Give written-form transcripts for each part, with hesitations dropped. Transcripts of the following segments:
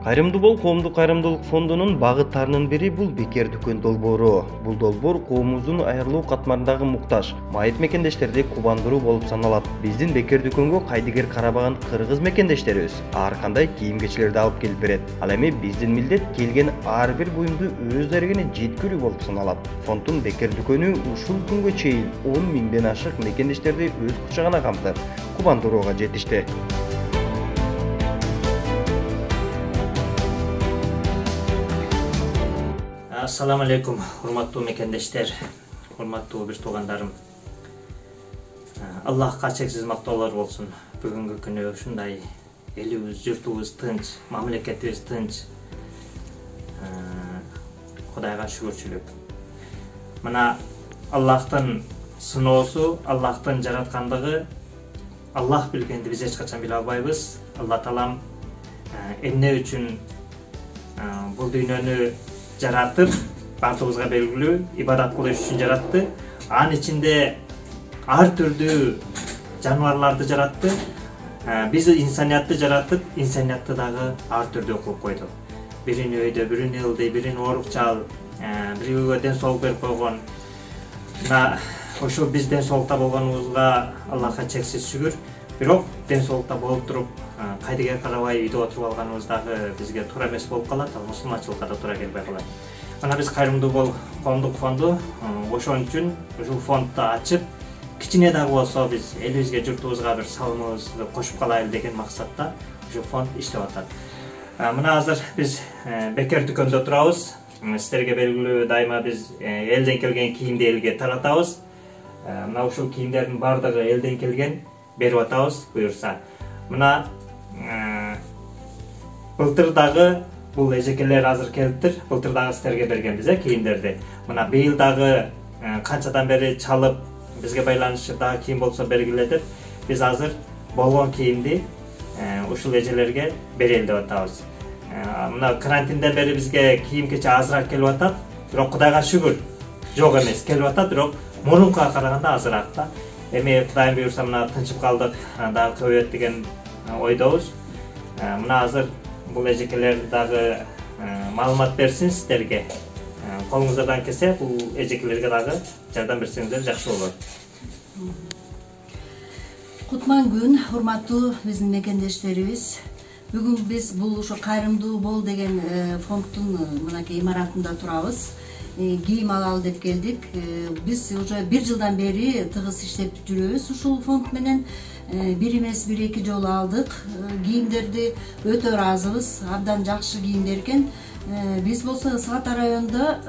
Кайрымдуу бол коомдук кайрымдуулук фондунун багыттарынын бири бул бекер дүкөн долбоору. Бул долбоор коомубуздун айырылуу катмарындагы муктаж майып мекендештерди кубандыруу болуп саналат. Биздин бекер дүкөнгө кайдыгер карабаган кыргыз мекендештерибиз ар кандай кийим-кечилерди алып келип берет. Ал эми биздин милдет келген ар бир буюмду өз дарегине жеткирүү болуп саналат. Фонддун бекер дүкөнү ушул күнгө чейин 10 миңден ашык мекендештерди өз кучагына камтып, кубандырууга жетишти. Assalamu alaikum, hurmattуу мекендештер, hurmattуу бир туугандарым. Аллахка чексиз мактоолор болсун. Бүгүнкү күнү ушундай элибиз, журтубуз тынч, мамлекетибиз тынч. Кудайга шүгүрчүлүк. Мына Аллахтын сыноосу, Аллахтын жараткандыгы, Аллах билгенди биз эч качан биле албайбыз. Алла таалам эмне үчүн бул дүйнөнү жаратып, бардыгыбызга белгилүү ибадат кылыш үчүн жаратты. Анын ичинде ар түрдүү жаныбарларды жаратты. Биз инсаниятты жаратып, инсаниятты дагы ар түрдүү кылып койду. Бирин өйдө, бирин ылдый, бирин оорукчал, бирөөгө ден соолук берип койгон. Мына ошо биз ден соолукта болгонубузга Аллахка чексиз шүгүр. Бирок ден соолукта болуп туруп, кайдыгер карабай үйдө отуруп алганыбыз дагы бизге туура эмес болуп калат, ал мусулманчылыкка да туура келбей калат. Мына биз кайрымдуу бол коомдук фонду ошон үчүн ушул фондду ачып, кичине дагы болсо биз элибизге, журтубузга бир салымыбызды кошуп калайлы деген максатта ушул фонд иштеп атат. Мына азыр биз бекер дүкөндө турабыз. Сиздерге белгилүү, дайыма биз элден келген кийимди элге таратабыз. Мына ушул кийимдердин бардыгы элден келген, берип атабыз буюрса. Мына былтыр дагы бул эжекелер азыр келиптир. Былтыр дагы сиздерге бергенбиз кийимдерди. Мына быйыл дагы канчадан бери чалып бизге байланышы дагы кийим болсо бергиле деп биз азыр болгон кийимди ушул эжелерге берели деп атабыз. Мына карантинден бери бизге кийим-кече азыраак келип атат. Бирок Кудайга шүгүр, жок эмес, келип атат, бирок мурункуга караганда азыраак да. Эми Кудайым буюрса мына тынчып калдык, дагы көбөйөт деген ойдобуз. Мына азыр бул эжекелер дагы маалымат берсин сиздерге. Колуңуздан келсе бул эжекелерге дагы жардам берсеңиздер жакшы болот. Кутман күн, урматтуу биздин мекендештерибиз. Бүгүн биз бул ошо кайрымдуу бол деген фонддун мынакей имаратында турабыз. Кийим алалы деп келдик. Биз уже 1 жылдан бери тыгыз иштеп жүрөбүз ушул фонд менен. Бир эмес, 1-2 жолу алдык. Кийимдерди өтө ыраазыбыз. Абдан жакшы кийимдер экен. Биз болсо Ысык Ата районунда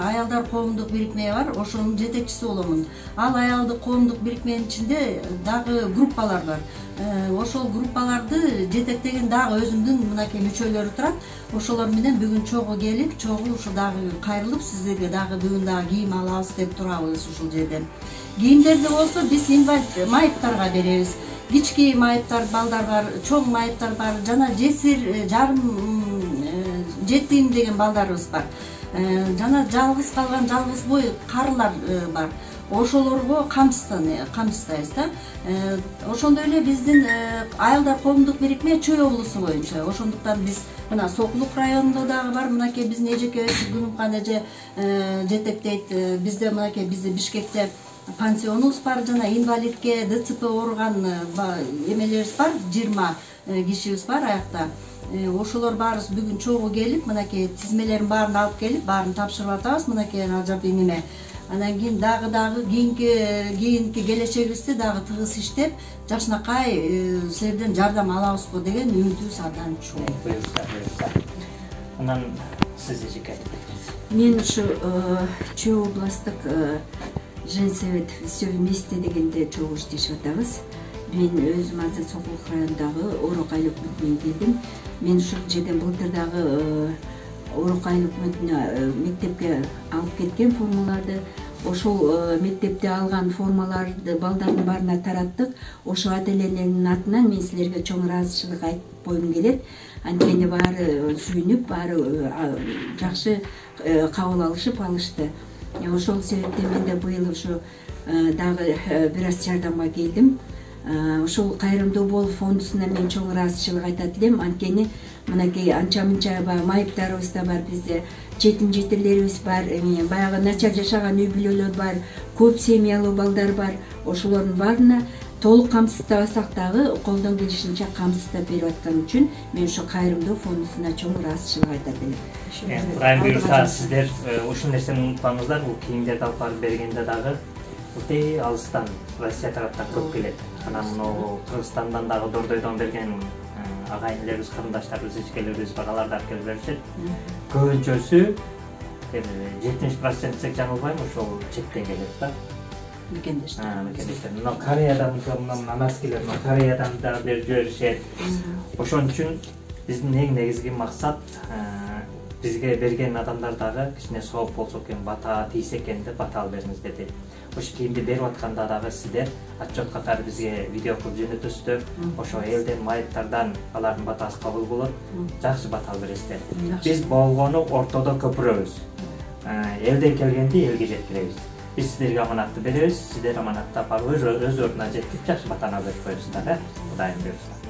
аялдар коомдук бирикме бар, ошонун жетекчиси боломун. Ал аялдык коомдук бирикменин ичинде дагы группалар бар. Ошол группаларды жетектеген дагы өзүмдүн мынакей мүчөлөрү турат. Ошолор менен бүгүн чогуу келип, чогуу ушу дагы кайрылып, сиздерге дагы бүгүн дагы кийим алабыз деп турабыз ушул жерден. Кийимдерди болсо биз инвалид майыптарга беребиз. Кички майыптар, балдарга, чоң майыптар бар, жана жесир, жарым жетим деген балдарыбыз бар. Жана жалгыз калган, жалгыз бой карылар бар. Ошолорго камсыздайбыз да. Ошондой эле биздин аялдар коомдук бирикме Чүй облусу боюнча. Ошондуктан биз мына Сокулук районунда дагы бар, мынакей биздин эжеке Гүлүмкан эже жетектейт. Бизде мынакей биздин Бишкекте пансионубуз бар, жана инвалидке, ДЦП ооруган эмелерибиз бар, 20 кишибиз бар аякта. Ошолор баарыбыз бүгүн чогуу келип, мынакей тизмелерин баарын алып келип, баарын тапшырып атабыз. Мынакей ажап неме. Анан кийин дагы кийинки келечегибизди дагы тыгыз иштеп, жакшынакай силерден жардам алабызбы деген үмүтүбүз абдан чоң. Анан сиз эжеке. Мен ушу Чүй областык женсовет все вместе дегенде чогуу иштешип атабыз. Мен өзүм азыр Сокулук районундагы Орокай өкмөтүнөн келдим. Мен ушул жерден былтыр дагы Орокай өкмөтүнө мектепке алып кеткен формаларды, ошол мектепте алган формаларды балдардын баарына тараттык. Ошо ата-энелердин атынан мен силерге чоң ыраазычылык айтып койгум келет. Анткени баары сүйүнүп, баары жакшы кабыл алышты. Ошол себептен мен да быйыл ошо дагы бир аз жардамга келдим. ошол кайрымдуу бол фондусуна мен чоң ыраазычылык айтат элем. Анткени мынакей анча мынча майыптарыбыз да бар, бизде жетим жетирлерибиз бар, баягы начар жашаган үй бүлөлөр бар, көп семьялуу балдар бар. Ошолордун баарына толук камсыздабасак дагы колдон келишинче камсыздап берип аткан үчүн мен ошо кайрымдуу фондусуна чоң ыраазычылык айтат элем. Курайым буюрса сиздер ушул нерсени унутпаңыздар, бул кийимдерди алып барып бергенде дагы өте алыстан Россия тараптан көп келет. Анан мына Кыргызстандан дагы Дордойдон берген агайындарыбыз, карындаштарыбыз, ичкелерибиз бар, алар да келип беришет. Көбүнчөсү 70% десек жаңылбайм, ошол четтен келет да. Мекендештер. Мекендештер. Мына Кореядан, мына манаскилер, мына Кореядан да берип жиберишет. Ошон үчүн биздин эң негизги максат бизге берген адамдар дагы кичине сооп болсо экен, бата тийсе экен деп бата алып бериңиз деди. Ошо кийимди берип атканда дагы сиздер отчет катары бизге видео кылып жөнөтөсүздөр. Ошо элден, майыптардан алардын батасы кабыл болот. Жакшы бата алып бересиздер. Биз болгону ортодо көпүрөбүз. Элден келгенди элге жеткиребиз. Биз сиздерге аманатты беребиз, сиздер аманатты алып өз ордуна жеткирип жакшы батаны алып берип коесуздар, Кудайым буюрса.